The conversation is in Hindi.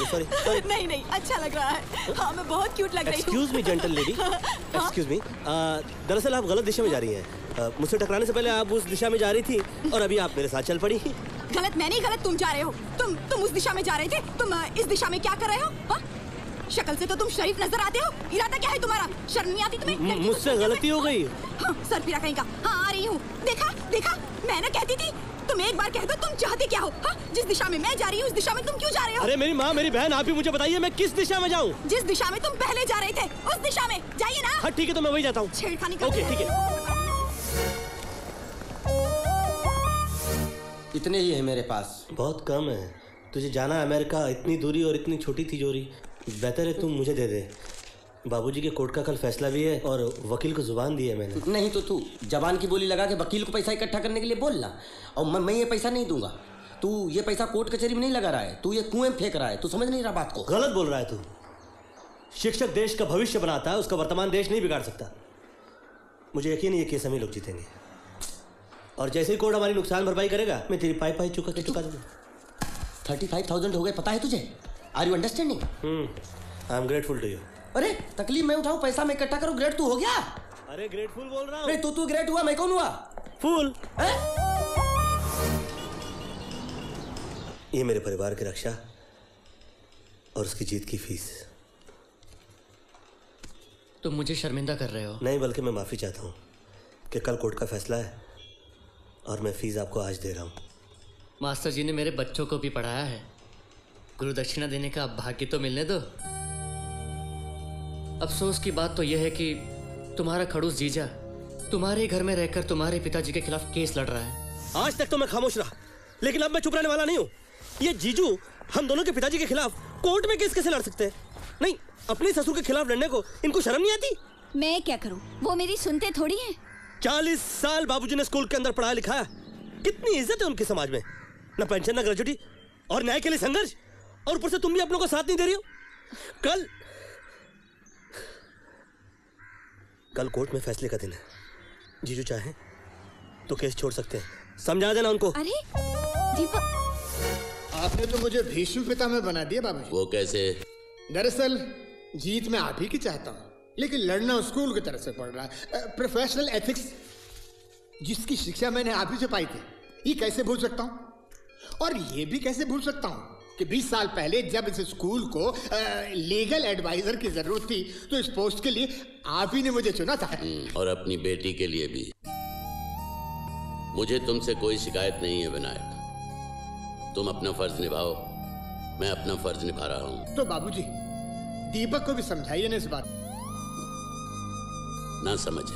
सॉरी। नहीं नहीं, अच्छा लग रहा है। हाँ, मैं बहुत क्यूट लग रही हूँ। Excuse me gentle lady, excuse me, दरअसल आप गलत दिशा में जा रही हैं। मुझसे टकराने से पहले आप उस दिशा में जा रही थी और अभी आप मेरे साथ चल पड़ी। गलत मैं नहीं, गलत तुम जा रहे हो। तुम उस दिशा में जा रहे थे, तुम इस दिशा में क्या कर रहे हो? हा? शक्ल से तो तुम शरीफ नजर आते हो, इरादा क्या है तुम्हारा? शर्म नहीं आती तुम्हें? मुझसे गलती हो गई। हाँ, सर फिरा कहीं का। हाँ, आ रही हूँ। देखा देखा, मैं ना कहती थी। तुम एक बार कह दो तुम चाहते क्या हो? हाँ? जिस दिशा में मैं जा रही हूँ उस दिशा में तुम क्यों जा रहे हो? अरे मेरी माँ, मेरी बहन, आप ही मुझे बताइए मैं किस दिशा में जाऊँ? जिस दिशा में तुम पहले जा रहे थे उस दिशा में जाइए ना। हाँ ठीक है, तो मैं वही जाता हूँ। छेड़खानी कर। ओके ठीक है। इतने ही है मेरे पास। बहुत कम है। तुझे जाना अमेरिका, इतनी दूरी और इतनी छोटी तिजोरी। बेहतर है तुम मुझे दे दे। बाबूजी के कोर्ट का कल फैसला भी है और वकील को जुबान दी है मैंने। नहीं तो तू जबान की बोली लगा के वकील को पैसा इकट्ठा करने के लिए बोलना, और मैं ये पैसा नहीं दूंगा। तू ये पैसा कोर्ट कचहरी में नहीं लगा रहा है, तू ये कुएं में फेंक रहा है। तू समझ नहीं रहा बात को। गलत बोल रहा है तू। शिक्षक देश का भविष्य बनाता है, उसका वर्तमान देश नहीं बिगाड़ सकता। मुझे यकीन है ये केस हम ही लोग जीतेंगे, और जैसे ही कोर्ट हमारी नुकसान भरपाई करेगा मैं तेरी पाई पाई चुका दूंगा। 35,000 हो गए, पता है तुझे? Are you understanding? I am grateful to you. अरे तकलीफ मैं उठाऊं, पैसा मैं इकट्ठा करूं, ग्रेट तू हो गया? अरे ग्रेटफुल बोल रहा हूँ। अरे तू ग्रेट हुआ, मैं कौन हुआ? फूल। ये मेरे परिवार की रक्षा और उसकी जीत की फीस। तुम मुझे शर्मिंदा कर रहे हो। नहीं, बल्कि मैं माफी चाहता हूँ कि कल कोर्ट का फैसला है और मैं फीस आपको आज दे रहा हूँ। मास्टर जी ने मेरे बच्चों को भी पढ़ाया है, गुरु दक्षिणा देने का भाग्य तो मिलने दो। अफसोस की बात तो यह है कि तुम्हारा खड़ूस जीजा तुम्हारे घर में रहकर तुम्हारे पिताजी के खिलाफ केस लड़ रहा है। आज तक तो मैं खामोश रहा, लेकिन अब मैं चुप रहने वाला नहीं हूँ। ये जीजू हम दोनों के पिताजी के खिलाफ कोर्ट में केस कैसे लड़ सकते हैं? नहीं, अपने ससुर के खिलाफ लड़ने को इनको शर्म नहीं आती? मैं क्या करूं, वो मेरी सुनते थोड़ी हैं। 40 साल बाबूजी ने स्कूल के अंदर पढ़ाया लिखाया, कितनी इज्जत है उनके समाज में। न पेंशन, न ग्रेजुटी, और न्याय के लिए संघर्ष, और ऊपर से तुम भी अपनों को साथ नहीं दे रही हो। कल कोर्ट में फैसले का दिन है। जीजू चाहे तो केस छोड़ सकते हैं, समझा देना उनको। अरे दीपक, आपने तो मुझे भीष्म पितामह बना दिया बाबूजी। वो कैसे? दरअसल जीत मैं आप ही की चाहता हूँ, लेकिन लड़ना स्कूल की तरफ से पड़ रहा है। प्रोफेशनल एथिक्स जिसकी शिक्षा मैंने आप ही से पाई थी, ये कैसे भूल सकता हूँ? और ये भी कैसे भूल सकता हूँ कि 20 साल पहले जब इस स्कूल को लीगल एडवाइजर की जरूरत थी तो इस पोस्ट के लिए आप ही ने मुझे चुना था। और अपनी बेटी के लिए भी। मुझे तुमसे कोई शिकायत नहीं है विनायक, तुम अपना फर्ज निभाओ, मैं अपना फर्ज निभा रहा हूँ। तो बाबूजी दीपक को भी समझाइए ना इस बात। ना समझे